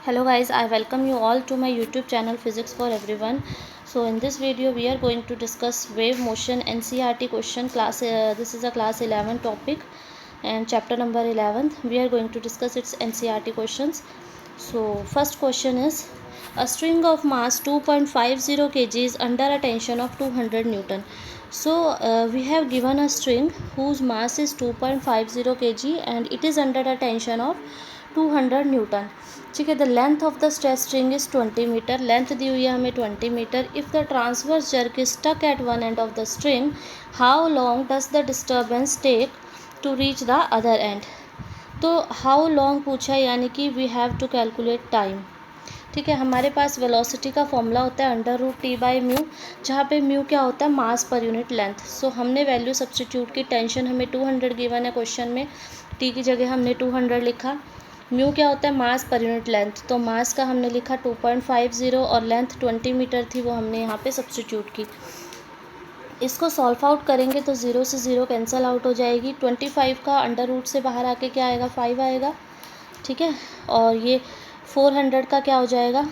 Hello guys, I welcome you all to my YouTube channel Physics for Everyone. So in this video we are going to discuss wave motion NCERT question class. This is a class 11 topic and chapter number 11. We are going to discuss its NCERT questions. So first question is, a string of mass 2.50 kg is under a tension of 200 Newton. So we have given a string whose mass is 2.50 kg and it is under a tension of 200 Newton. ठीक है. The length of the stretch string is 20 metre. Length दी हुई है हमें 20 metre. If the transverse jerk is stuck at one end of the string, how long does the disturbance take to reach the other end. तो how long पूछा है, यानी कि we have to calculate time. ठीक है. हमारे पास velocity का formula होता है √T/μ, जहाँ पे म्यू क्या होता है, मास पर यूनिट लेंथ. सो हमने वैल्यू सब्सटीट्यूट की. टेंशन हमें 200 गिवन है क्वेश्चन में, टी की जगह हमने 200 लिखा. म्यू क्या होता है, मास पर यूनिट लेंथ. तो मास का हमने लिखा 2.50 और लेंथ 20 मीटर थी, वो हमने यहाँ पे सब्सटीट्यूट की. इसको सॉल्व आउट करेंगे तो 0 से 0 कैंसिल आउट हो जाएगी. 25 का अंडर रूट से बाहर आके क्या आएगा, 5 आएगा. ठीक है. और ये 400 का क्या हो जाएगा,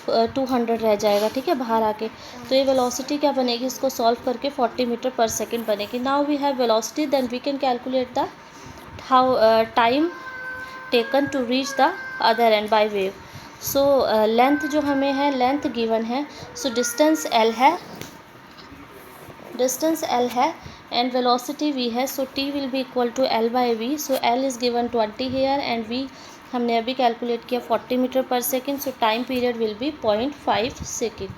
200 रह जाएगा. ठीक है, बाहर आके. तो ये वेलोसिटी क्या बनेगी, इसको सॉल्व करके 40 मीटर पर सेकेंड बनेगी. Now we have velocity, then we can calculate the how time taken to reach the other end by wave. So length जो हमें है, लेंथ गिवन है. सो डिस्टेंस L है एंड वेलोसिटी V है. So T will be equal to L/V. So L is given 20 here and V हमने अभी calculate किया 40 metre पर second. So time period will be 0.5 second.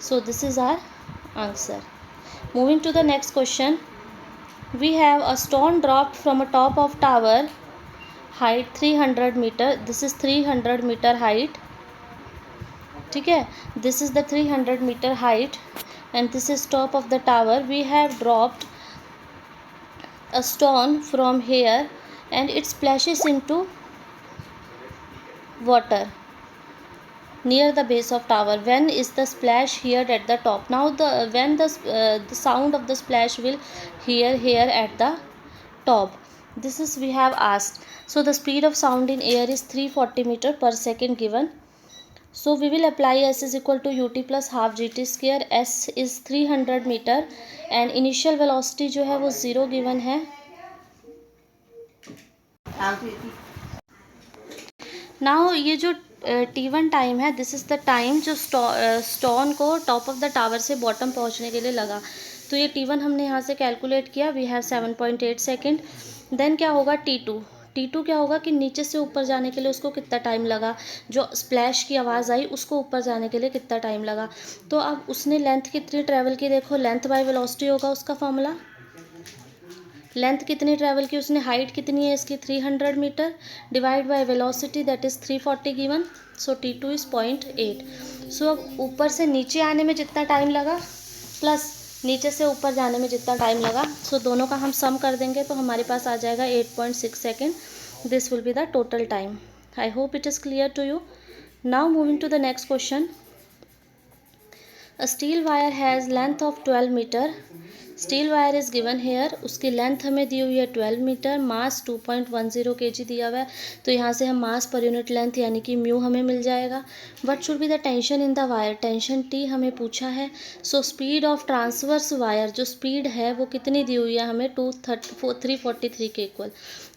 So this is our answer. Moving to the next question. We have a stone dropped from a top of tower, height 300 metre. This is 300 metre height. ठीक है, this is the 300 metre height and this is top of the tower. We have dropped a stone from here and it splashes into water near the base of tower. When is the splash heard at the top? Now when the sound of the splash will hear here at the top. This is we have asked. So the speed of sound in air is 340 meter per second given. So we will apply S is equal to ut plus half gt square. S is 300 meter and initial velocity जो है वो 0 given है. Now ये जो T1 time है, this is the time जो stone को top of the tower से बॉटम पहुंचने के लिए लगा. तो ये T1 हमने यहाँ से कैलकुलेट किया. We have 7.8 second. देन क्या होगा T2 क्या होगा कि नीचे से ऊपर जाने के लिए उसको कितना टाइम लगा, जो स्प्लैश की आवाज़ आई उसको ऊपर जाने के लिए कितना टाइम लगा. तो अब उसने लेंथ कितनी ट्रैवल की, देखो लेंथ बाय वेलोसिटी होगा उसका फॉर्मूला. लेंथ कितनी ट्रैवल की उसने, हाइट कितनी है इसकी 300 metre divide by velocity that is 340 given. So T2 is 0.8. So अब ऊपर से नीचे आने में जितना टाइम लगा प्लस नीचे से ऊपर जाने में जितना टाइम लगा, सो दोनों का हम सम कर देंगे तो हमारे पास आ जाएगा 8.6 second. This will be the total time. I hope it is clear to you. Now moving to the next question. A steel wire has length of 12 metre. Steel wire is given here. उसकी length हमें दी हुई है 12 metre. मास 2.10 kg दिया हुआ है. तो यहाँ से हम मास पर यूनिट लेंथ यानी कि म्यू हमें मिल जाएगा. What should be the tension in the wire. Tension T हमें पूछा है. So speed of transverse wire, जो स्पीड है वो कितनी दी हुई है हमें, 343 के इक्वल.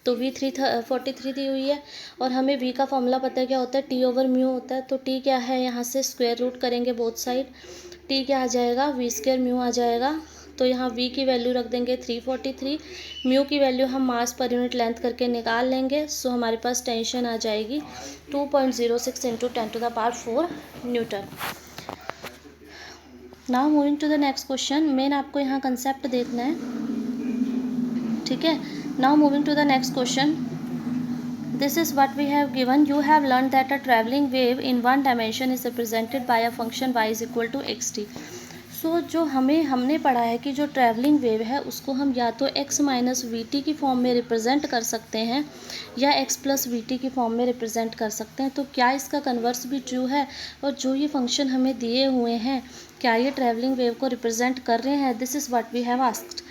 तो V 343 दी हुई है और हमें V का फॉर्मूला पता है क्या होता है, T/μ होता है. तो T क्या है, यहाँ से स्क्वायर रूट करेंगे बोथ साइड. T क्या आ जाएगा, V²μ आ जाएगा. तो यहाँ V की वैल्यू रख देंगे 343. म्यू की वैल्यू हम मास पर यूनिट लेंथ करके निकाल लेंगे. सो हमारे पास टेंशन आ जाएगी 2.06 into 10⁴ newton. Now moving to the next question. Main आपको यहाँ कंसेप्ट देखना है. ठीक है. Now moving to the next question. This is what we have given. You have learned that a travelling wave in one dimension is represented by a function y is equal to xt. सो जो हमने पढ़ा है कि जो travelling wave है उसको हम या तो x माइनस वी की फॉर्म में रिप्रेजेंट कर सकते हैं या x प्लस वी की फॉर्म में रिप्रेजेंट कर सकते हैं. तो क्या इसका कन्वर्स भी ट्रू है, और जो ये फंक्शन हमें दिए हुए हैं क्या ये ट्रैवलिंग वेव को रिप्रेजेंट कर रहे हैं. This is what we have asked.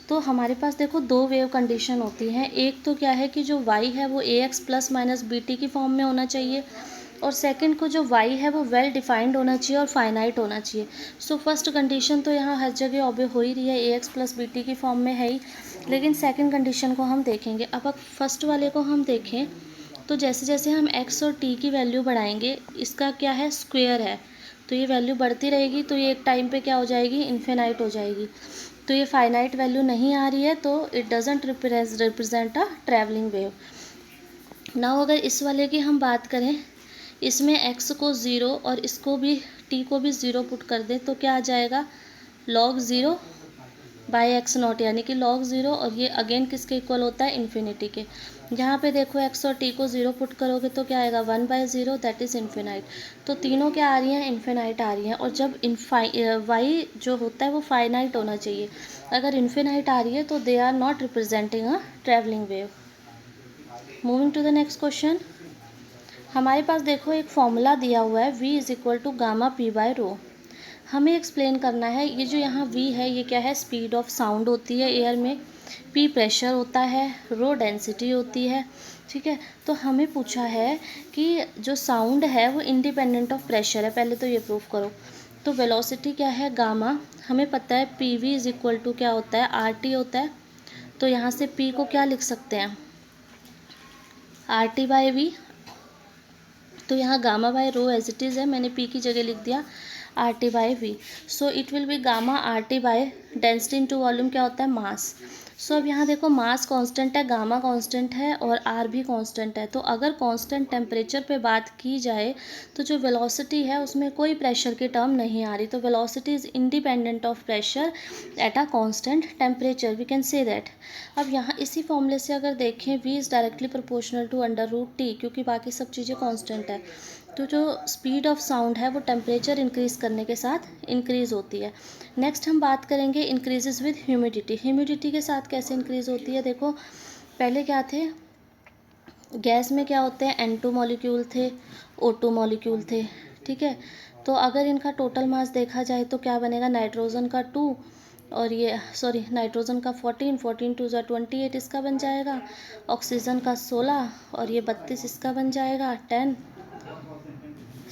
तो हमारे पास देखो दो वेव कंडीशन होती हैं। एक तो क्या है कि जो y है वो ax plus minus B T की फॉर्म में होना चाहिए, और सेकंड को जो y है वो वेल डिफाइंड होना चाहिए और फाइनाइट होना चाहिए। सो फर्स्ट कंडीशन तो यहाँ हर जगह ऑब्वियस हो ही रही है, ax प्लस बी टी की फॉर्म में है ही, लेकिन सेकंड कंडीशन को हम देखेंगे। अब फर्स्ट वाले को हम देखें तो जैसे जैसे हम x और t की वैल्यू बढ़ाएंगे, इसका क्या है, स्क्वायर है, तो ये वैल्यू बढ़ती रहेगी, तो ये एक टाइम पे क्या हो जाएगी, इन्फिनाइट हो जाएगी। तो ये फाइनाइट वैल्यू नहीं आ रही है, तो it doesn't represent a travelling wave. Now अगर इस वाले की हम बात करें, इसमें x को 0 और इसको भी t को भी 0 पुट कर दें, तो क्या आ जाएगा, log 0 बाई एक्स नॉट, यानी कि log 0, और ये अगेन किसके इक्वल होता है, इन्फिनिटी के। यहाँ पे देखो x और t को 0 पुट करोगे तो क्या आएगा, 1/0, दैट इज़ इन्फिनाइट। तो तीनों क्या आ रही हैं, इन्फिनाइट आ रही हैं, और जब y जो होता है वो फाइनाइट होना चाहिए। अगर इन्फिनाइट आ रही है तो they are not representing a travelling wave. Moving to the next question, हमारे पास देखो एक फॉर्मूला दिया हुआ है, v is equal to gamma P by rho. हमें एक्सप्लेन करना है, ये जो यहाँ v है ये क्या है, स्पीड ऑफ साउंड होती है एयर में, p प्रेशर होता है, रो डेंसिटी होती है, ठीक है। तो हमें पूछा है कि जो साउंड है वो इंडिपेंडेंट ऑफ प्रेशर है, पहले तो ये प्रूफ करो। तो वेलोसिटी क्या है, गामा, हमें पता है P V is equal to क्या होता है, आर टी होता है। तो यहाँ से p को क्या लिख सकते हैं, आर टी बाई वी। तो यहाँ gamma by rho as it is है, मैंने p की जगह लिख दिया R T by V. So it will be gamma R T by density into volume क्या होता है, मास। सो अब यहाँ देखो मास कांस्टेंट है, गामा कांस्टेंट है और आर भी कांस्टेंट है। तो अगर कांस्टेंट टेम्परेचर पे बात की जाए तो जो वेलोसिटी है उसमें कोई प्रेशर की टर्म नहीं आ रही, तो velocity is independent of pressure at a constant temperature, we can say that. अब यहाँ इसी फॉर्मूले से अगर देखें, v is directly proportional to under root T, क्योंकि बाकी सब चीज़ें कांस्टेंट है। तो जो स्पीड ऑफ साउंड है वो टेम्परेचर इंक्रीज़ करने के साथ इंक्रीज़ होती है। नेक्स्ट हम बात करेंगे इंक्रीजेज विद ह्यूमिडिटी। ह्यूमिडिटी के साथ कैसे इंक्रीज़ होती है, देखो पहले क्या थे, गैस में क्या होते हैं, N2 मॉलिक्यूल थे, O2 मॉलिक्यूल थे, ठीक है। तो अगर इनका टोटल मास देखा जाए तो क्या बनेगा, नाइट्रोजन का 2 और ये सॉरी नाइट्रोजन का 14, 14 2 28 इसका बन जाएगा, ऑक्सीजन का 16 और ये 32 इसका बन जाएगा, 10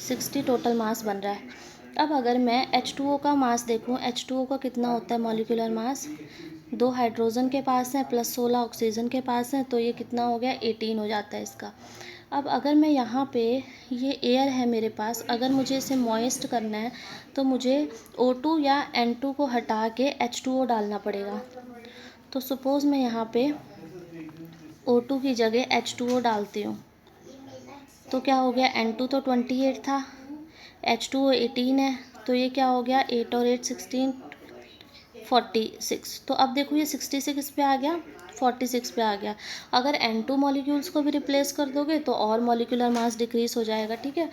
60 टोटल मास बन रहा है। अब अगर मैं H2O का मास देखूं, H2O का कितना होता है मॉलिक्यूलर मास, 2 हाइड्रोजन के पास है प्लस 16 ऑक्सीजन के पास है, तो ये कितना हो गया, 18 हो जाता है इसका। अब अगर मैं यहाँ पे, ये एयर है मेरे पास, अगर मुझे इसे मॉइस्ट करना है तो मुझे O2 या N2 को हटा के H2O डालना पड़ेगा। तो सपोज़ मैं यहाँ पे O2 की जगह H2O डालती हूँ, तो क्या हो गया, N2 तो 28 था, H2O 18 है, तो ये क्या हो गया, 8 और 8 16 46। तो अब देखो ये 66 पे आ गया, 46 पे आ गया। अगर N2 मॉलिक्यूल्स को भी रिप्लेस कर दोगे तो और मॉलिक्यूलर मास डिक्रीज़ हो जाएगा, ठीक है।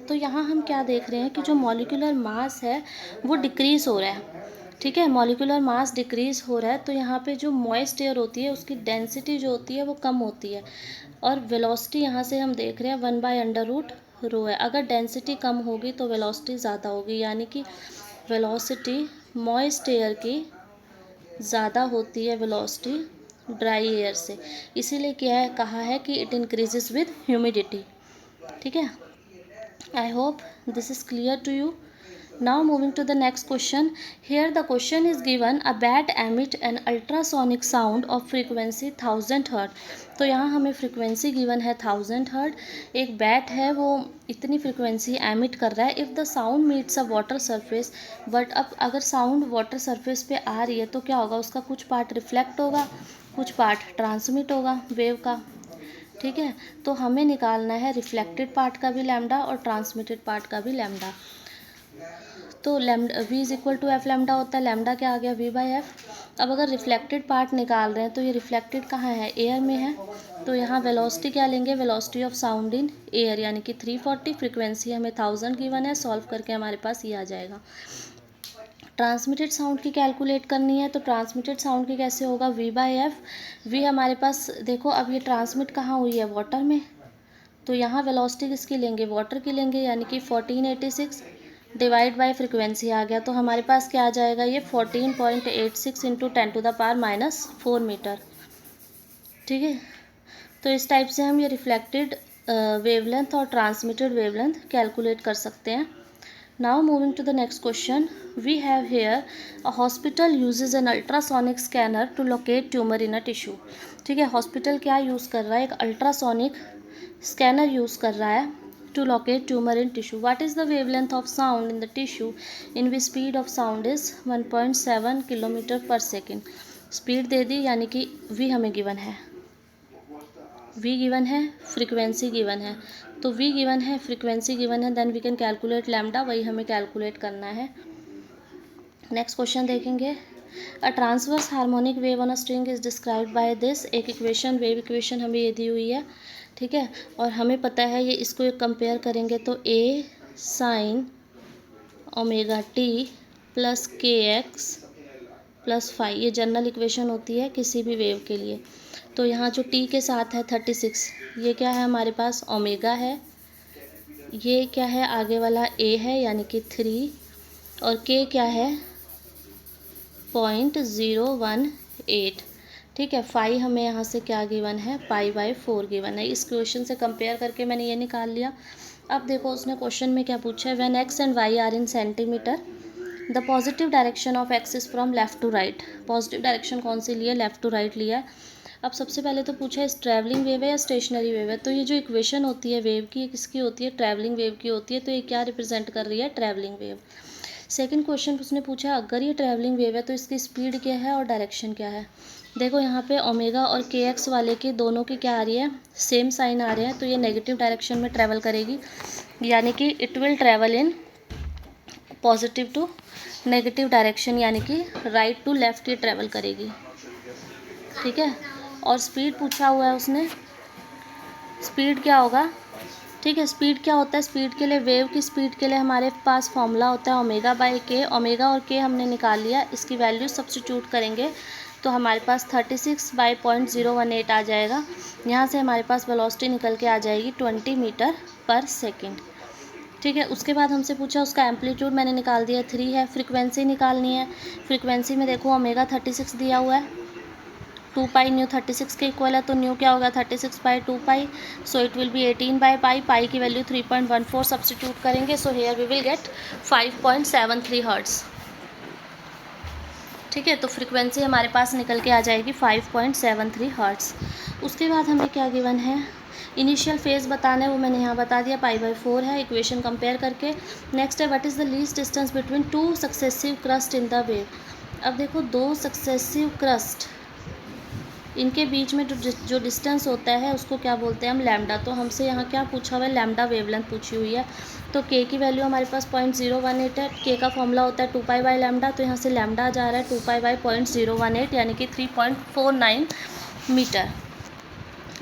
तो यहाँ हम क्या देख रहे हैं कि जो मॉलिक्यूलर मास है वो डिक्रीज़ हो रहा है, ठीक है, मॉलिक्यूलर मास डिक्रीज़ हो रहा है। तो यहाँ पे जो मॉइस्ट एयर होती है उसकी डेंसिटी जो होती है वो कम होती है, और वेलोसिटी यहाँ से हम देख रहे हैं 1/√ρ है। अगर डेंसिटी कम होगी तो वेलोसिटी ज़्यादा होगी, यानी कि वेलोसिटी मॉइस्ट एयर की ज़्यादा होती है वेलोसिटी ड्राई एयर से, इसीलिए क्या है, कहा है कि इट इंक्रीजेज विद ह्यूमिडिटी, ठीक है। I hope this is clear to you. Now moving to the next question. Here the question is given, a bat emit an ultrasonic sound of frequency 1000 Hz. तो यहाँ हमें frequency given है 1000 Hz। एक bat है वो इतनी frequency emit कर रहा है। If the sound meets a water surface, but अब अगर साउंड वाटर सरफेस पे आ रही है तो क्या होगा, उसका कुछ पार्ट रिफ्लेक्ट होगा, कुछ पार्ट ट्रांसमिट होगा वेव का, ठीक है। तो हमें निकालना है रिफ्लेक्टेड पार्ट का भी लैम्डा और ट्रांसमिटेड पार्ट का भी लैम्डा। तो lambda v is equal to F lambda होता है, लैम्डा क्या आ गया, v बाई एफ। अब अगर रिफ्लेक्टेड पार्ट निकाल रहे हैं तो ये रिफ्लेक्टेड कहाँ है, एयर में है, तो यहाँ वेलोसिटी क्या लेंगे, velocity of sound in air, यानी कि 340, फ्रिक्वेंसी हमें 1000 गिवन है, सॉल्व करके हमारे पास ये आ जाएगा। ट्रांसमिटेड साउंड की कैलकुलेट करनी है, तो ट्रांसमिटेड साउंड की कैसे होगा, v बाई एफ। v हमारे पास देखो, अब ये ट्रांसमिट कहाँ हुई है, वाटर में, तो यहाँ वेलोसिटी किसकी लेंगे, वाटर की लेंगे, यानी कि 1486 डिवाइड बाय फ्रिक्वेंसी आ गया, तो हमारे पास क्या आ जाएगा, ये 14.86 इंटू 10⁻⁴ मीटर। ठीक है, तो इस टाइप से हम ये रिफ्लेक्टेड वेवलेंथ और ट्रांसमिटेड वेवलेंथ कैलकुलेट कर सकते हैं। Now moving to the next question, we have here a hospital uses an ultrasonic scanner to locate tumour in a tissue. ठीक है, हॉस्पिटल क्या यूज़ कर रहा है, एक अल्ट्रासोनिक स्कैनर यूज़ कर रहा है to locate tumor in tissue. What is the wavelength of sound in the tissue in which speed of sound is 1.7 kilometre पर सेकेंड। स्पीड दे दी, यानी कि v हमें गिवन है, v गिवन है, फ्रीक्वेंसी गिवन है, तो v गिवन है, फ्रीक्वेंसी गिवन है, then we can calculate lambda, वही हमें कैलकुलेट करना है। नेक्स्ट क्वेश्चन देखेंगे, a transverse harmonic wave on a string is described by this. एक इक्वेशन, वेव इक्वेशन हमें ये दी हुई है। ठीक है, और हमें पता है ये, इसको एक कंपेयर करेंगे तो a sign omega T plus K x plus phi, ये जनरल इक्वेशन होती है किसी भी वेव के लिए। तो यहाँ जो t के साथ है 36, ये क्या है हमारे पास, ओमेगा है, ये क्या है आगे वाला a है यानी कि 3, और k क्या है 0.018। ठीक है, फाई हमें यहाँ से क्या गिवन है, π/4 गिवन है। इस क्वेश्चन से कंपेयर करके मैंने ये निकाल लिया। अब देखो उसने क्वेश्चन में क्या पूछा है, when x and y are in centimetre the positive direction of x is from left to right. Positive direction कौन सी लिया, लेफ्ट टू राइट लिया है। अब सबसे पहले तो पूछा है इस ट्रैवलिंग वेव है या स्टेशनरी वेव है, तो ये जो इक्वेशन होती है वेव की, किसकी होती है, ट्रैवलिंग वेव की होती है, तो ये क्या रिप्रेजेंट कर रही है, ट्रैवलिंग वेव। सेकंड क्वेश्चन उसने पूछा अगर ये ट्रैवलिंग वेव है तो इसकी स्पीड क्या है और डायरेक्शन क्या है। देखो यहाँ पे ओमेगा और के एक्स वाले की दोनों की क्या आ रही है, सेम साइन आ रहे हैं, तो ये नेगेटिव डायरेक्शन में ट्रैवल करेगी, यानी कि it will travel in positive to negative direction, यानी कि राइट टू लेफ्ट ये ट्रैवल करेगी। ठीक है, और स्पीड पूछा हुआ है उसने, स्पीड क्या होगा। ठीक है, स्पीड क्या होता है, स्पीड के लिए, वेव की स्पीड के लिए हमारे पास फॉर्मूला होता है ओमेगा बाई के। ओमेगा और के हमने निकाल लिया, इसकी वैल्यू सब्स्टिट्यूट करेंगे तो हमारे पास 36/018 आ जाएगा। यहाँ से हमारे पास वेलोसिटी निकल के आ जाएगी 20 मीटर पर सेकेंड। ठीक है, उसके बाद हमसे पूछा उसका एम्पलीट्यूड मैंने निकाल दिया 3 है। फ्रीक्वेंसी निकालनी है, फ्रीक्वेंसी में देखो ओमेगा 36 दिया हुआ है, 2 पाई न्यू 36 के इक्वल है, तो न्यू क्या होगा 36/2 pi, so it will be 18/पाई। पाई की वैल्यू 3.14 सब्स्टिट्यूट करेंगे, so here we will get 5.73 hertz. ठीक है, तो फ्रीक्वेंसी हमारे पास निकल के आ जाएगी 5.73 हर्ट्ज़। उसके बाद हमें क्या गिवन है, इनिशियल फेज़ बताना है, वो मैंने यहाँ बता दिया, π/4 है, इक्वेशन कंपेयर करके। नेक्स्ट है what is the least distance between 2 successive crust in the wave. अब देखो 2 सक्सेसिव क्रस्ट, इनके बीच में जो डिस्टेंस होता है उसको क्या बोलते हैं हम, लैम्डा। तो हमसे यहाँ क्या पूछा हुआ है, लैम्डा वेवलेंथ पूछी हुई है। तो के की वैल्यू हमारे पास 0.018 है, के का फॉर्मूला होता है 2π/λ, तो यहाँ से लैम्डा जा रहा है 2π/018 यानी कि 3.49 metre.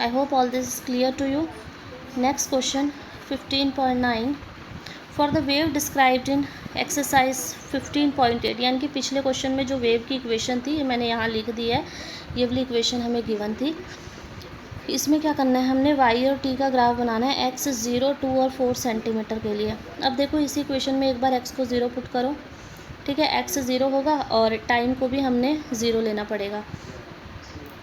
I hope all this is clear to you. Next question 15.9, for the wave described in exercise 15.8, यानी कि पिछले क्वेश्चन में जो वेव की इक्वेशन थी ये मैंने यहाँ लिख दी है, ये वाली इक्वेशन हमें गिवन थी। इसमें क्या करना है, हमने y और t का ग्राफ बनाना है, x 0, 2 और 4 सेंटीमीटर के लिए। अब देखो इसी इक्वेशन में एक बार x को 0 पुट करो। ठीक है, x 0 होगा और टाइम को भी हमने 0 लेना पड़ेगा,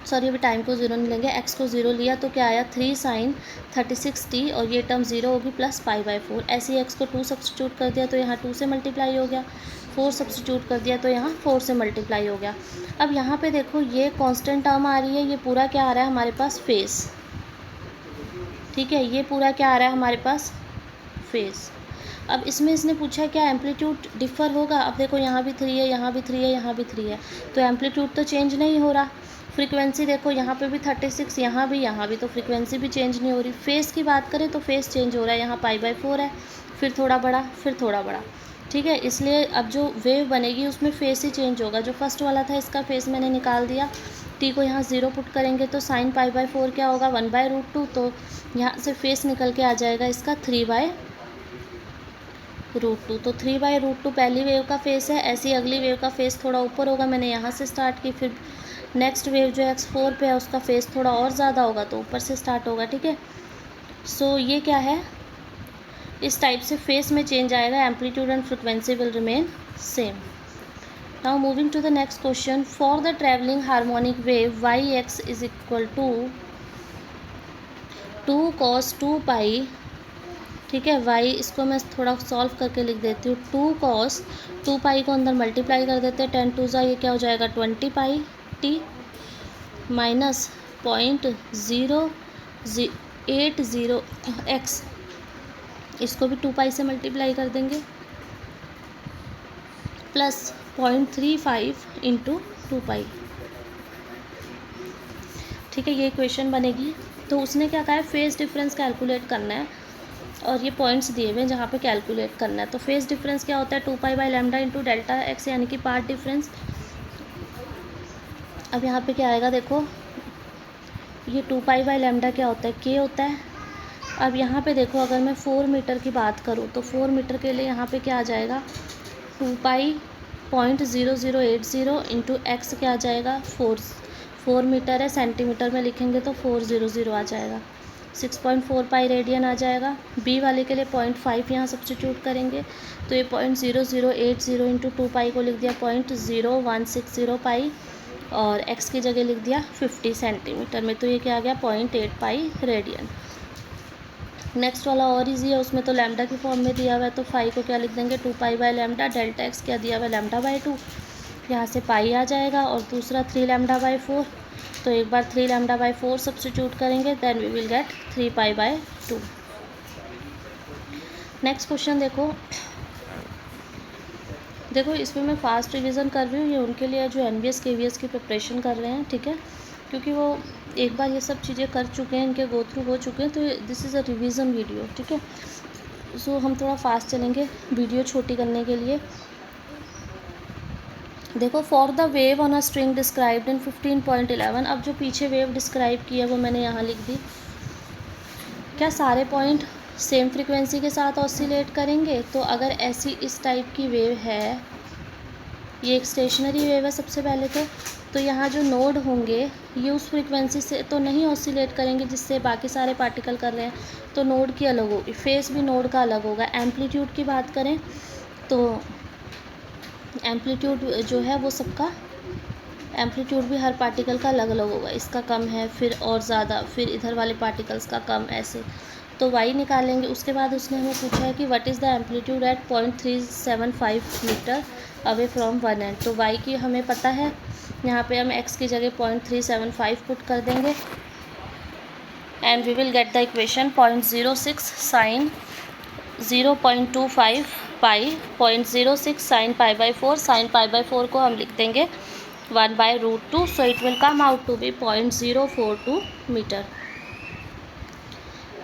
सॉरी अभी टाइम को 0 नहीं लेंगे, x को 0 लिया तो क्या आया 3 sin 36t, और ये टर्म 0 होगी प्लस π/4। ऐसे ही x को 2 सब्स्टिट्यूट कर दिया तो यहाँ 2 से मल्टीप्लाई हो गया, 4 सब्स्टिट्यूट कर दिया तो यहाँ 4 से मल्टीप्लाई हो गया। अब यहाँ पे देखो ये कांस्टेंट टर्म आ रही है, ये पूरा क्या आ रहा है हमारे पास, फेस। ठीक है, ये पूरा क्या आ रहा है हमारे पास, फेस। अब इसमें इसने पूछा है क्या एम्पलीट्यूड डिफ़र होगा। अब देखो यहाँ भी 3 है, यहाँ भी 3 है, यहाँ भी 3 है, तो एम्पलीट्यूड तो चेंज नहीं हो रहा। फ्रीक्वेंसी देखो यहाँ पे भी 36, यहाँ भी, तो फ्रीक्वेंसी भी चेंज नहीं हो रही। फेस की बात करें तो फेस चेंज हो रहा है, यहाँ π/4 है, फिर थोड़ा बड़ा, फिर थोड़ा बड़ा। ठीक है, इसलिए अब जो वेव बनेगी उसमें फेस ही चेंज होगा। जो फर्स्ट वाला था इसका फेस मैंने निकाल दिया, t को यहाँ 0 पुट करेंगे तो साइन π/4 क्या होगा 1/√2, तो यहाँ से फेस निकल के आ जाएगा इसका 3/√2। तो 3/√2 पहली वेव का फेस है। ऐसी अगली वेव का फेस थोड़ा ऊपर होगा, मैंने यहाँ से स्टार्ट की, फिर नेक्स्ट वेव जो x4 पे है उसका फेस थोड़ा और ज़्यादा होगा तो ऊपर से स्टार्ट होगा। ठीक है, सो ये क्या है इस टाइप से फेस में चेंज आएगा, amplitude and frequency will remain same. Now moving to the next question, for the travelling harmonic wave Y X is equal to 2 cos 2 pi, ठीक है, y इसको मैं थोड़ा सॉल्व करके लिख देती हूँ, 2 cos 2 पाई को अंदर मल्टीप्लाई कर देते हैं, 10 2 ये क्या हो जाएगा 20 पाई टी माइनस 0.080 x, इसको भी 2 पाई से मल्टीप्लाई कर देंगे, प्लस 0.35 इंटू 2 पाई, ठीक है, ये इक्वेशन बनेगी। तो उसने क्या कहा है, फेज डिफरेंस कैलकुलेट करना है और ये पॉइंट्स दिए हुए हैं जहाँ पे कैलकुलेट करना है। तो फेज डिफरेंस क्या होता है, 2 pi by lambda into delta x, यानी कि पार्ट डिफरेंस। अब यहाँ पे क्या आएगा, देखो ये 2 पाई बाई लैम्डा क्या होता है, के होता है। अब यहाँ पे देखो, अगर मैं 4 मीटर की बात करूँ तो 4 मीटर के लिए यहाँ पे क्या आ जाएगा, 2 पाई 0.0080 इंटू एक्स क्या आ जाएगा, 4 मीटर है, सेंटीमीटर में लिखेंगे तो 400 आ जाएगा, 6.4 पाई रेडियन आ जाएगा। बी वाले के लिए 0.5 यहाँ सब्स्टिट्यूट करेंगे तो ये 0.0080 इंटू 2 पाई को लिख दिया 0.0160 पाई, और x की जगह लिख दिया 50 सेंटीमीटर में, तो ये क्या आ गया 0.8 पाई रेडियन। नेक्स्ट वाला और इजी है, उसमें तो लैम्डा की फॉर्म में दिया हुआ है, तो फाई को क्या लिख देंगे 2 pi by lambda, delta x क्या दिया हुआ है लैम्डा बाई 2, यहाँ से पाई आ जाएगा, और दूसरा 3 लैम्डा बाई 4, तो एक बार 3 लैम्डा बाई 4 सब्स्टिट्यूट करेंगे, then we will get 3 pi by 2। Next question देखो इसमें मैं फास्ट रिवीजन कर रही हूँ, ये उनके लिए जो NBS KVS की प्रिपरेशन कर रहे हैं, ठीक है, क्योंकि वो एक बार ये सब चीज़ें कर चुके हैं, इनके गो थ्रू हो चुके हैं, तो this is a revision video, ठीक है। सो हम थोड़ा फास्ट चलेंगे वीडियो छोटी करने के लिए। देखो, for the wave on a string described in 15.11, अब जो पीछे वेव डिस्क्राइब की है वो मैंने यहाँ लिख दी। क्या सारे पॉइंट सेम फ्रीक्वेंसी के साथ ऑसिलेट करेंगे? तो अगर ऐसी इस टाइप की वेव है, ये एक स्टेशनरी वेव है सबसे पहले तो यहाँ जो नोड होंगे ये उस फ्रीक्वेंसी से तो नहीं ऑसिलेट करेंगे जिससे बाकी सारे पार्टिकल कर रहे हैं, तो नोड की अलग होगी, फेस भी नोड का अलग होगा। एम्पलीट्यूड की बात करें तो एम्पलीट्यूड जो है वो सबका एम्पलीट्यूड भी हर पार्टिकल का अलग अलग होगा, इसका कम है, फिर और ज़्यादा, फिर इधर वाले पार्टिकल्स का कम, ऐसे। तो y निकालेंगे। उसके बाद उसने हमें पूछा है कि what is the amplitude at 0.375 metre away from one end. तो y की हमें पता है, यहाँ पे हम x की जगह 0.375 पुट कर देंगे and we will get the equation 0.06 sine 0.25 pi 0.06 sine pi by 4, sine pi by 4 को हम लिख देंगे 1/√2, so it will come out to be 0.042 metre.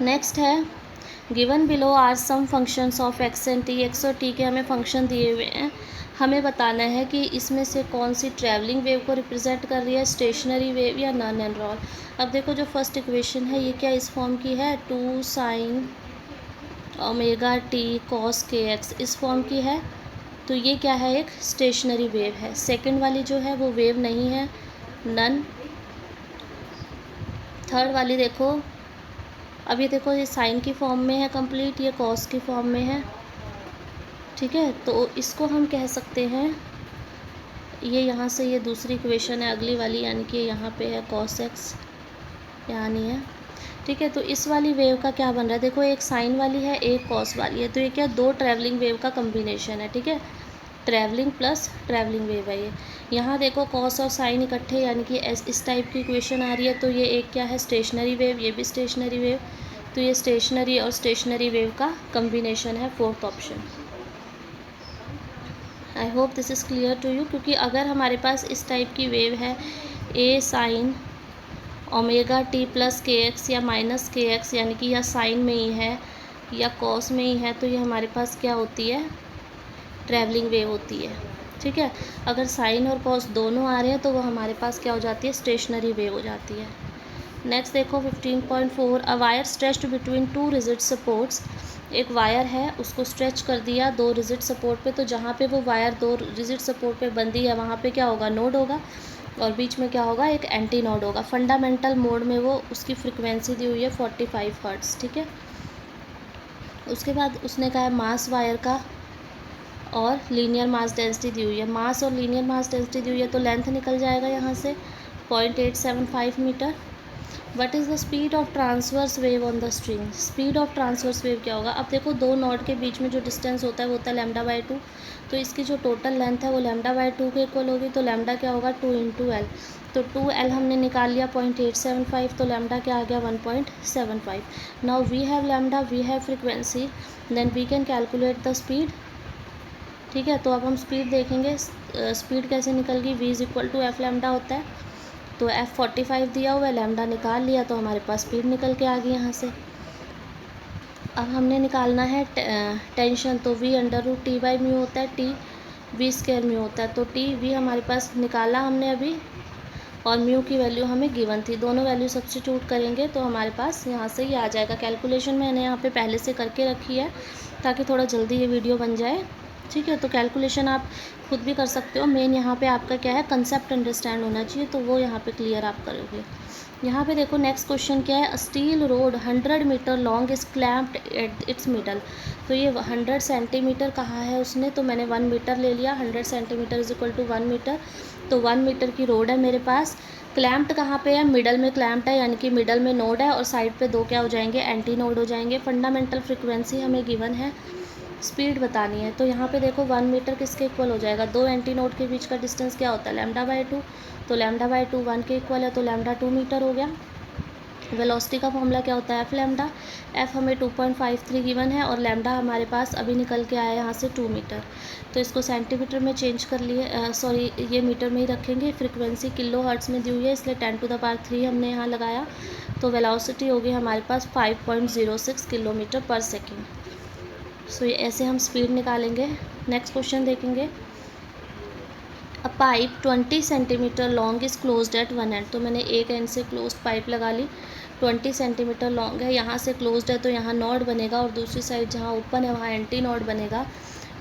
Next है, given below are some functions of X and T, X और T के हमें function दिए हुए हैं, हमें बताना है कि इसमें से कौन सी ट्रैवलिंग वेव को रिप्रेजेंट कर रही है, स्टेशनरी वेव या नन एंड ऑल। अब देखो जो फर्स्ट इक्वेशन है ये क्या इस फॉर्म की है, 2 साइन ओमेगा टी कॉस के एक्स, इस फॉर्म की है, तो ये क्या है, एक स्टेशनरी वेव है। सेकंड वाली जो है वो वेव नहीं है, नन। थर्ड वाली देखो, अब ये देखो ये साइन की फॉर्म में है कंप्लीट, ये कॉस की फॉर्म में है, ठीक है, तो इसको हम कह सकते हैं, ये यहाँ से ये दूसरी इक्वेशन है अगली वाली, यानी कि यहाँ पे है कॉस एक्स, यहाँ नहीं है, ठीक है। तो इस वाली वेव का क्या बन रहा है, देखो एक साइन वाली है एक कॉस वाली है, तो ये क्या दो ट्रैवलिंग वेव का कम्बिनेशन है, ठीक है, ट्रैवलिंग प्लस ट्रैवलिंग वेव है ये। यहाँ देखो कॉस और साइन इकट्ठे, यानी कि इस टाइप की इक्वेशन आ रही है, तो ये एक क्या है स्टेशनरी वेव, ये भी स्टेशनरी वेव, तो ये स्टेशनरी और स्टेशनरी वेव का कम्बिनेशन है, fourth option. I hope this is clear to you, क्योंकि अगर हमारे पास इस टाइप की वेव है A sine omega T plus K X या माइनस के एक्स, यानी कि या साइन में ही है या कॉस में ही है, तो ये हमारे पास क्या होती है, ट्रैवलिंग वेव होती है, ठीक है। अगर साइन और कॉस दोनों आ रहे हैं तो वो हमारे पास क्या हो जाती है, स्टेशनरी वेव हो जाती है। नेक्स्ट देखो 15.4, a wire stretched between 2 rigid supports, एक वायर है उसको स्ट्रेच कर दिया 2 रिजिड सपोर्ट पे, तो जहाँ पे वो वायर 2 रिजिड सपोर्ट पे बंधी है वहाँ पे क्या होगा, नोड होगा, और बीच में क्या होगा, एक एंटी नोड होगा। फंडामेंटल मोड में वो उसकी फ्रिक्वेंसी दी हुई है 45 हर्ट्ज़, ठीक है। उसके बाद उसने कहा है मास वायर का और लीनियर मास डेंसिटी दी हुई है। मास और लीनियर मास डेंसिटी दी हुई है तो लेंथ निकल जाएगा यहाँ से 0.875 metre. What is the speed of transverse wave on the string. Speed of transverse wave क्या होगा? अब देखो दो नॉड के बीच में जो डिस्टेंस होता है वो होता है लैम्डा बाई 2, तो इसकी जो टोटल लेंथ है वो लैम्डा बाई 2 के इक्वल होगी। तो लैम्डा क्या होगा? 2 इंटू एल। तो 2L हमने निकाल लिया 0.875, तो लैम्डा क्या आ गया? 1.75। Now we have lambda, we have frequency, then we can calculate the speed. ठीक है, तो अब हम स्पीड देखेंगे। स्पीड कैसे निकल गई? v is equal to F lambda होता है, तो f 45 दिया हुआ है, लैम्डा निकाल लिया तो हमारे पास स्पीड निकल के आ गई यहाँ से। अब हमने निकालना है टेंशन, तो v under root T by mu होता है, टी v स्क्वायर म्यू होता है, तो टी v हमारे पास निकाला हमने अभी, और म्यू की वैल्यू हमें गिवन थी। दोनों वैल्यू सब्स्टिट्यूट करेंगे तो हमारे पास यहाँ से ही आ जाएगा। कैलकुलेशन मैंने यहाँ पे पहले से करके रखी है ताकि थोड़ा जल्दी ये वीडियो बन जाए। ठीक है, तो कैलकुलेशन आप खुद भी कर सकते हो। मेन यहाँ पे आपका क्या है? कंसेप्ट अंडरस्टैंड होना चाहिए, तो वो यहाँ पे क्लियर आप करोगे। यहाँ पे देखो नेक्स्ट क्वेश्चन क्या है? Steel rod 100 metre long is clamped at its middle. तो ये 100 सेंटीमीटर कहा है उसने, तो मैंने 1 मीटर ले लिया। 100 centimetre is equal to 1 metre, तो 1 मीटर की रोड है मेरे पास। क्लैम्प्ड कहाँ पे है? मिडल में क्लैम्प्ड है, यानी कि मिडल में नोड है और साइड पे दो क्या हो जाएंगे? एंटी नोड हो जाएंगे। फंडामेंटल फ्रिक्वेंसी हमें गिवन है, स्पीड बतानी है। तो यहाँ पे देखो 1 मीटर किसके इक्वल हो जाएगा? दो एंटी नोड के बीच का डिस्टेंस क्या होता है? लैम्डा बाई 2, तो लैम्डा बाई 2 1 के इक्वल है, तो लैम्डा 2 मीटर हो गया। वेलोसिटी का फॉर्मूला क्या होता है? F lambda. एफ हमें 2.53 गिवन है और लैम्डा हमारे पास अभी निकल के आया यहाँ से 2 मीटर, तो इसको सेंटीमीटर में चेंज कर लिए, सॉरी ये मीटर में ही रखेंगे। फ्रीक्वेंसी किलो हर्ट्ज़ में दी हुई है, इसलिए 10⁻³ हमने यहाँ लगाया, तो वेलोसिटी होगी हमारे पास 5.06 किलोमीटर पर सेकेंड। सो ये ऐसे हम स्पीड निकालेंगे। नेक्स्ट क्वेश्चन देखेंगे। अ pipe 20 centimetre long is closed eight one end. तो मैंने एक एंड से क्लोज्ड पाइप लगा ली, 20 सेंटीमीटर लॉन्ग है, यहाँ से क्लोज्ड है तो यहाँ नॉड बनेगा और दूसरी साइड जहाँ ओपन है वहाँ एंटी नॉड बनेगा।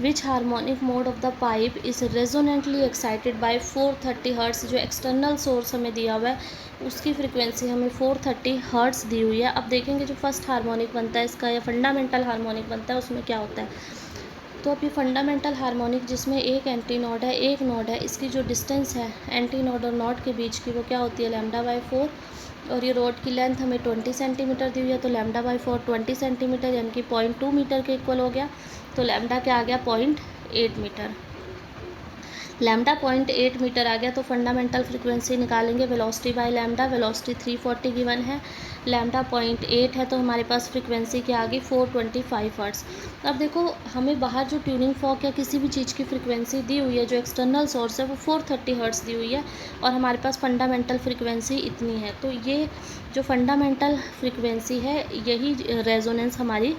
Which harmonic mode of the pipe is resonantly excited by 430 hertz. जो एक्सटर्नल सोर्स हमें दिया हुआ है उसकी फ्रिक्वेंसी हमें 430 हर्ट्स दी हुई है। अब देखेंगे जो फर्स्ट हार्मोनिक बनता है इसका, या फंडामेंटल हार्मोनिक बनता है, उसमें क्या होता है। तो अब ये फंडामेंटल हार्मोनिक जिसमें एक एंटी नोड है एक नोड है, इसकी जो डिस्टेंस है एंटी नोड और नोड के बीच की वो क्या होती है? लैम्डा बाई 4, और ये रोड की लेंथ हमें 20 सेंटीमीटर दी हुई है, तो लैम्डा बाई 4 20 सेंटीमीटर यानी कि 0.2 मीटर के इक्वल हो गया। तो लैम्डा क्या आ गया? 0.8 मीटर। लैम्डा 0.8 मीटर आ गया, तो फंडामेंटल फ्रिक्वेंसी निकालेंगे velocity by lambda. Velocity 340 given है, लैम्डा 0.8 है, तो हमारे पास फ्रिक्वेंसी क्या आ गई? 425 हर्ट्ज़। अब देखो हमें बाहर जो ट्यूनिंग फॉर्क या किसी भी चीज़ की फ्रिक्वेंसी दी हुई है, जो एक्सटर्नल सोर्स है वो 430 हर्ट्ज़ दी हुई है और हमारे पास फंडामेंटल फ्रिक्वेंसी इतनी है। तो ये जो फंडामेंटल फ्रिक्वेंसी है यही रेजोनेंस हमारी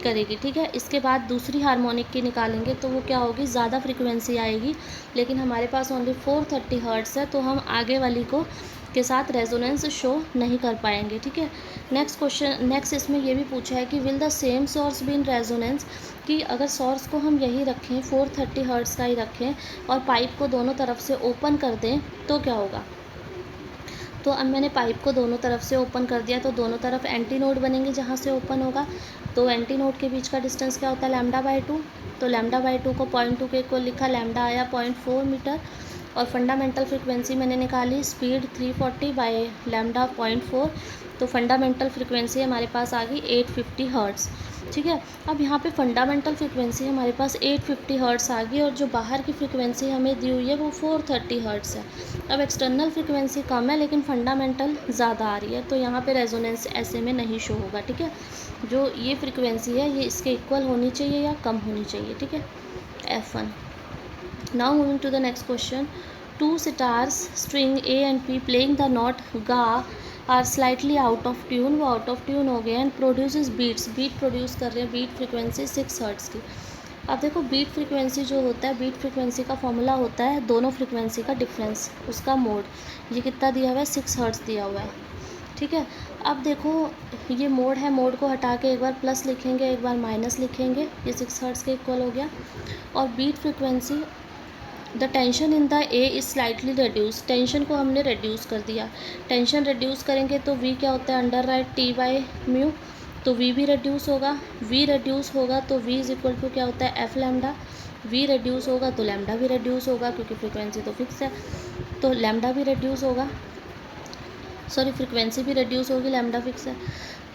करेगी। ठीक है, इसके बाद दूसरी हार्मोनिक की निकालेंगे तो वो क्या होगी? ज़्यादा फ्रिक्वेंसी आएगी, लेकिन हमारे पास ओनली 430 हर्ट्ज़ है, तो हम आगे वाली को के साथ रेजोनेंस शो नहीं कर पाएंगे। ठीक है, नेक्स्ट क्वेश्चन, नेक्स्ट इसमें ये भी पूछा है कि will the same source be in resonance, कि अगर सोर्स को हम यही रखें 430 हर्ट्ज़ का ही रखें और पाइप को दोनों तरफ से ओपन कर दें तो क्या होगा। तो अब मैंने पाइप को दोनों तरफ से ओपन कर दिया, तो दोनों तरफ एंटी नोड बनेंगे जहाँ से ओपन होगा। तो एंटी नोड के बीच का डिस्टेंस क्या होता है? लैम्डा बाई 2, तो लैम्डा बाई 2 को 0.2 के इक्वल लिखा, लैम्डा आया 0.4 मीटर। और फंडामेंटल फ्रिक्वेंसी मैंने निकाली, स्पीड 340 बाई लैम्डा 0.4, तो फंडामेंटल फ्रिक्वेंसी हमारे पास आ गई 850 हर्ट्ज़। ठीक है, अब यहाँ पे फंडामेंटल फ्रिक्वेंसी हमारे पास 850 हर्ट्ज़ आ गई और जो बाहर की फ्रिक्वेंसी हमें दी हुई है वो 430 हर्ट्ज़ है। अब एक्सटर्नल फ्रिक्वेंसी कम है लेकिन फंडामेंटल ज़्यादा आ रही है, तो यहाँ पे रेजोनेंस ऐसे में नहीं शो होगा। ठीक है, जो ये फ्रिक्वेंसी है ये इसके इक्वल होनी चाहिए या कम होनी चाहिए। ठीक है, F1। Now moving to the next question. Two sitars string A and P playing the note गा are slightly out of tune, वो आउट ऑफ ट्यून हो गए and produces beats, beat produce कर रहे हैं, बीट फ्रिक्वेंसी 6 हर्ट्ज़ की। अब देखो बीट फ्रिक्वेंसी जो होता है, बीट फ्रिक्वेंसी का फॉर्मूला होता है दोनों फ्रिक्वेंसी का डिफरेंस, उसका मोड। ये कितना दिया हुआ है? 6 हर्ट्ज़ दिया हुआ है। ठीक है, अब देखो ये मोड है, मोड को हटा के एक बार प्लस लिखेंगे एक बार माइनस लिखेंगे, ये 6 हर्ट्ज़ के इक्वल हो गया। और beat frequency, the tension in the A is slightly reduce, tension को हमने रिड्यूस कर दिया। टेंशन रिड्यूस करेंगे तो वी क्या होता है? Under right T by mu, तो वी भी रिड्यूस होगा, वी रिड्यूस होगा तो वी इज इक्वल टू क्या होता है एफ लैम्डा, वी रिड्यूस होगा तो लैम्डा भी रिड्यूस होगा क्योंकि फ्रिक्वेंसी तो फिक्स है, तो लैम्डा भी रिड्यूस होगा, सॉरी फ्रिक्वेंसी भी रिड्यूस होगी, लैम्डा फिक्स है।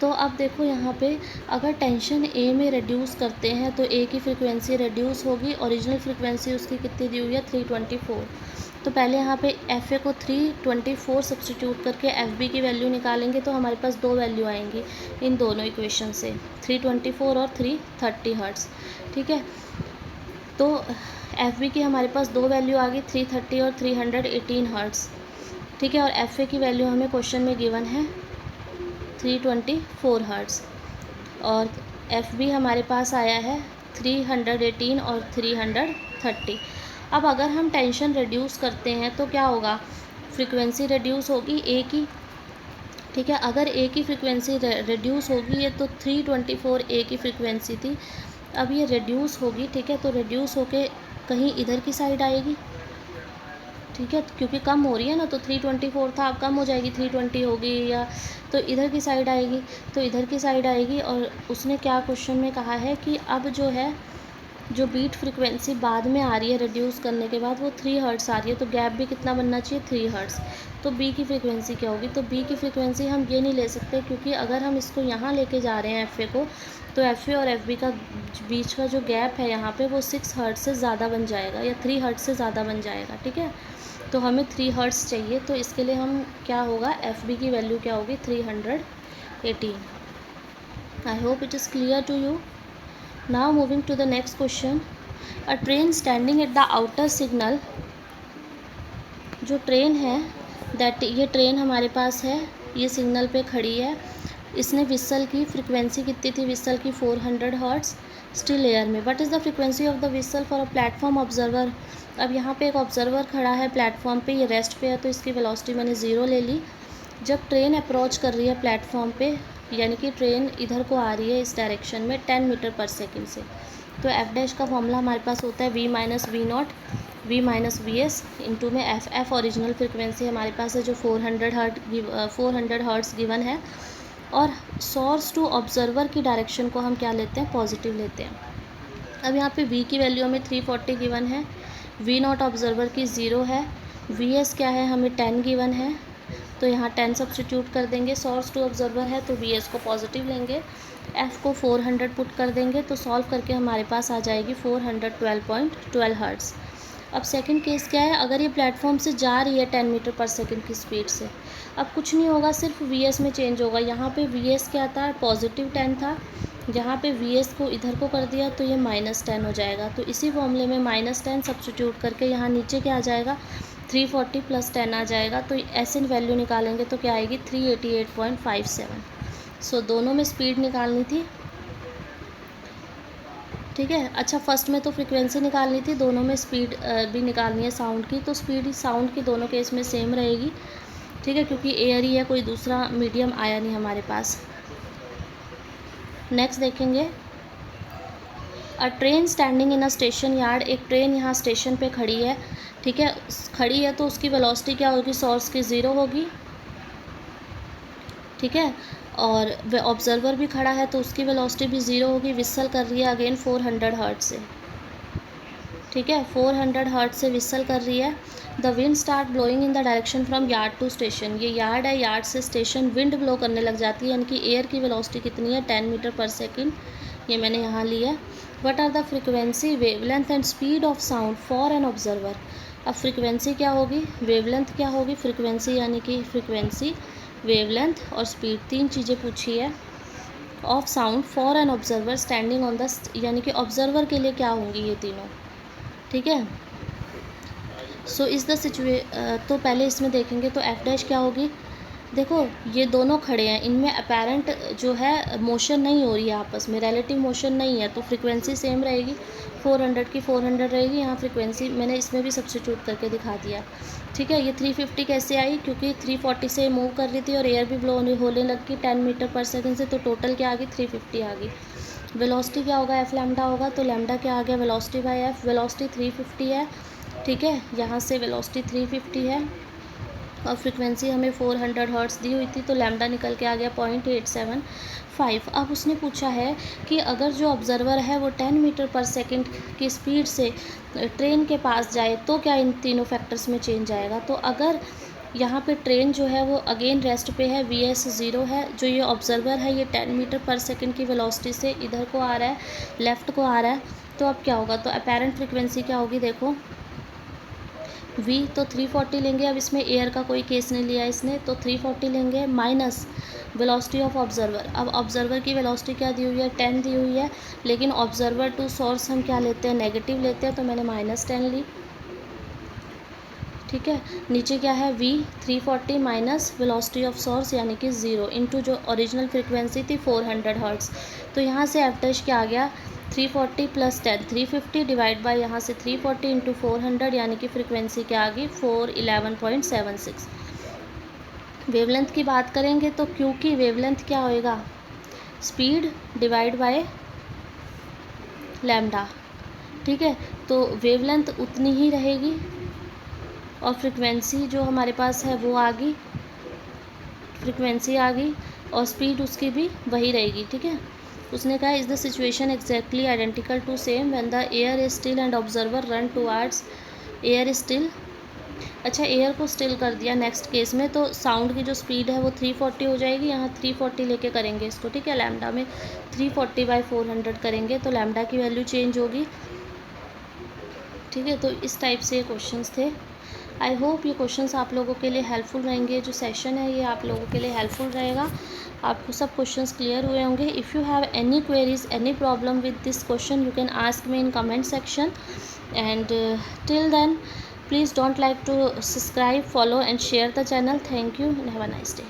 तो अब देखो यहाँ पे अगर टेंशन ए में रिड्यूस करते हैं तो ए की फ्रिक्वेंसी रिड्यूस होगी, ओरिजिनल फ्रिक्वेंसी उसकी कितनी दी हुई है 324। तो पहले यहाँ पे एफ ए को 324 सब्सटीट्यूट करके एफ बी की वैल्यू निकालेंगे तो हमारे पास दो वैल्यू आएंगी इन दोनों इक्वेशन से, 324 और 330 हर्ट्ज़। ठीक है, तो एफ बी की हमारे पास दो वैल्यू आ गई 330 और 318 हर्ट्ज़। ठीक है, और एफ ए की वैल्यू हमें क्वेश्चन में गिवन है 324 हर्ट्ज़, और एफ बी हमारे पास आया है 318 और 330। अब अगर हम टेंशन रिड्यूस करते हैं तो क्या होगा, फ्रिक्वेंसी रिड्यूस होगी ए की। ठीक है, अगर ए की फ्रिक्वेंसी रिड्यूस होगी, ये तो 324 ए की फ्रिक्वेंसी थी, अब ये रिड्यूस होगी। ठीक है, तो रिड्यूस होके कहीं इधर की साइड आएगी। ठीक है, क्योंकि कम हो रही है ना, तो 324 था अब कम हो जाएगी 320 होगी, या तो इधर की साइड आएगी, तो इधर की साइड आएगी। और उसने क्या क्वेश्चन में कहा है कि अब जो है जो बीट फ्रिक्वेंसी बाद में आ रही है रिड्यूस करने के बाद वो 3 हर्ट्ज़ आ रही है, तो गैप भी कितना बनना चाहिए 3 हर्ट्ज़। तो बी की फ्रिक्वेंसी क्या होगी, तो बी की फ्रिक्वेंसी हम ये नहीं ले सकते क्योंकि अगर हम इसको यहाँ लेके जा रहे हैं एफ ए को, तो एफ ए और एफ बी का बीच का जो गैप है यहाँ पे वो 6 हर्ट्ज़ से ज़्यादा बन जाएगा या 3 हर्ट्ज़ से ज़्यादा बन जाएगा। ठीक है, तो हमें 3 हर्ट्ज़ चाहिए, तो इसके लिए हम क्या होगा एफ बी की वैल्यू क्या होगी 318। I hope it is clear to you. Now moving to the next question, a train standing at the outer signal, जो ट्रेन है दैट ये ट्रेन हमारे पास है, ये सिग्नल पे खड़ी है, इसने विसल की फ्रिक्वेंसी कितनी थी, विसल की 400 हर्ट्ज़ स्टिल एयर में। What is the frequency of the whistle for a platform observer. अब यहाँ पे एक ऑब्जर्वर खड़ा है प्लेटफॉर्म पे, ये रेस्ट पे है, तो इसकी वेलोसिटी मैंने 0 ले ली। जब ट्रेन अप्रोच कर रही है प्लेटफॉर्म पे, यानी कि ट्रेन इधर को आ रही है इस डायरेक्शन में 10 मीटर पर सेकेंड से, तो एफ डैश का फॉर्मूला हमारे पास होता है V minus V naught V minus V S into में एफ। एफ ओरिजिनल फ्रिक्वेंसी हमारे पास है जो 400 हर्ट्ज़ गिवन है, और सोर्स टू ऑब्जर्वर की डायरेक्शन को हम क्या लेते हैं, पॉजिटिव लेते हैं। अब यहाँ पे वी की वैल्यू हमें 340 गिवन है, वी नॉट ऑब्जर्वर की 0 है, वी एस क्या है हमें 10 गिवन है, तो यहाँ 10 सब्सटीट्यूट कर देंगे, सोर्स टू ऑब्जर्वर है तो वी एस को पॉजिटिव लेंगे, एफ़ को 400 पुट कर देंगे, तो सॉल्व करके हमारे पास आ जाएगी 412.12 हर्ट्ज़। अब सेकंड केस क्या है, अगर ये प्लेटफॉर्म से जा रही है 10 मीटर पर सेकंड की स्पीड से, अब कुछ नहीं होगा, सिर्फ वी एस में चेंज होगा। यहाँ पे वी एस क्या था, +10 था, यहाँ पे वी एस को इधर को कर दिया तो ये -10 हो जाएगा। तो इसी फॉर्मूले में -10 सब्सटीट्यूट करके यहाँ नीचे क्या आ जाएगा 340 + 10 आ जाएगा, तो ऐसे वैल्यू निकालेंगे तो क्या आएगी 388.57। सो दोनों में स्पीड निकालनी थी। ठीक है, अच्छा फर्स्ट में तो फ्रिक्वेंसी निकालनी थी, दोनों में स्पीड भी निकालनी है साउंड की, तो स्पीड साउंड की दोनों केस में सेम रहेगी। ठीक है, क्योंकि एयर ही है, कोई दूसरा मीडियम आया नहीं हमारे पास। नेक्स्ट देखेंगे, अ train standing in a station yard, एक ट्रेन यहाँ स्टेशन पे खड़ी है। ठीक है, खड़ी है तो उसकी वेलोसिटी क्या होगी, सोर्स की 0 होगी। ठीक है, और ऑब्जर्वर भी खड़ा है तो उसकी वेलोसिटी भी 0 होगी। विसल कर रही है अगेन 400 हर्ट्ज़ से। ठीक है, 400 हर्ट्ज़ से विसल कर रही है। The wind start blowing in the direction from yard to station, ये यार्ड है, यार्ड से स्टेशन विंड ब्लो करने लग जाती है, यानी कि एयर की वेलोसिटी कितनी है 10 मीटर पर सेकेंड, ये मैंने यहाँ लिया। What are the frequency, wavelength and speed of sound for an observer. अब फ्रिक्वेंसी क्या होगी, वेवलेंथ क्या होगी, फ्रिक्वेंसी यानी कि फ्रिक्वेंसी, वेवलेंथ और स्पीड, तीन चीज़ें पूछी है of sound for an observer standing on the, यानी कि ऑब्जर्वर के लिए क्या होंगी ये तीनों। ठीक है, सो इज़ द तो पहले इसमें देखेंगे तो एफ डैश क्या होगी, देखो ये दोनों खड़े हैं, इनमें अपेरेंट जो है मोशन नहीं हो रही है आपस में, रिलेटिव मोशन नहीं है, तो फ्रिक्वेंसी सेम रहेगी, 400 की 400 रहेगी। यहाँ फ्रिक्वेंसी मैंने इसमें भी सब्स्टिट्यूट करके दिखा दिया। ठीक है, ये 350 कैसे आई, क्योंकि 340 से मूव कर रही थी और एयर भी ब्लो होने लगी 10 मीटर पर सेकेंड से, तो टोटल क्या आ गई 350 आ गई। वेलोसिटी क्या होगा, एफ लैम्डा होगा, तो लैम्डा क्या आ गया, वेलोसिटी बाय एफ। वेलोसिटी 350 है। ठीक है, यहाँ से वेलोसिटी 350 है, और फ्रिक्वेंसी हमें 400 हर्ट्ज़ दी हुई थी, तो लैम्डा निकल के आ गया 0.875। अब उसने पूछा है कि अगर जो ऑब्ज़र्वर है वो 10 मीटर पर सेकंड की स्पीड से ट्रेन के पास जाए तो क्या इन तीनों फैक्टर्स में चेंज आएगा। तो अगर यहाँ पे ट्रेन जो है वो अगेन रेस्ट पे है, VS 0 है, जो ये ऑब्ज़र्वर है ये 10 मीटर पर सेकंड की वेलोसिटी से इधर को आ रहा है, लेफ़्ट को आ रहा है, तो अब क्या होगा। तो अपेरेंट फ्रिक्वेंसी क्या होगी, देखो V तो 340 लेंगे। अब इसमें एयर का कोई केस नहीं लिया इसने, तो 340 लेंगे माइनस वेलोसिटी ऑफ ऑब्ज़र्वर। अब ऑब्ज़र्वर की वेलोसिटी क्या दी हुई है, 10 दी हुई है, लेकिन ऑब्ज़र्वर टू सोर्स हम क्या लेते हैं, नेगेटिव लेते हैं, तो मैंने -10 ली। ठीक है, नीचे क्या है, V 340 minus velocity of source यानी कि 0 इंटू जो ओरिजिनल फ्रिक्वेंसी थी 400 हर्ट्ज़। तो यहाँ से एफ डैश क्या आ गया, 340 प्लस 10 350 डिवाइड बाई यहाँ से 340 इंटू 400 यानी कि फ्रिक्वेंसी क्या आ गई 411.76। वेवलेंथ की बात करेंगे तो क्योंकि वेवलेंथ क्या होएगा, स्पीड डिवाइड बाय लैम्डा। ठीक है, तो वेवलेंथ उतनी ही रहेगी और फ्रिक्वेंसी जो हमारे पास है वो आ गई, फ्रिक्वेंसी आ गई और स्पीड उसकी भी वही रहेगी। ठीक है, उसने कहा is the situation exactly identical to same when the air is still and observer run towards air is still. अच्छा, एयर को स्टिल कर दिया नेक्स्ट केस में, तो साउंड की जो स्पीड है वो 340 हो जाएगी, यहाँ 340 लेके करेंगे इसको। ठीक है, लैम्डा में 340/400 करेंगे तो लैम्डा की वैल्यू चेंज होगी। ठीक है, तो इस टाइप से ये क्वेश्चंस थे। आई होप ये क्वेश्चंस आप लोगों के लिए हेल्पफुल रहेंगे, जो सेशन है ये आप लोगों के लिए हेल्पफुल रहेगा, आपको सब क्वेश्चंस क्लियर हुए होंगे। If you have any queries, any problem with this question, you can ask me in comment section, and till then please don't like to subscribe, follow and share the channel. Thank you and have a nice day.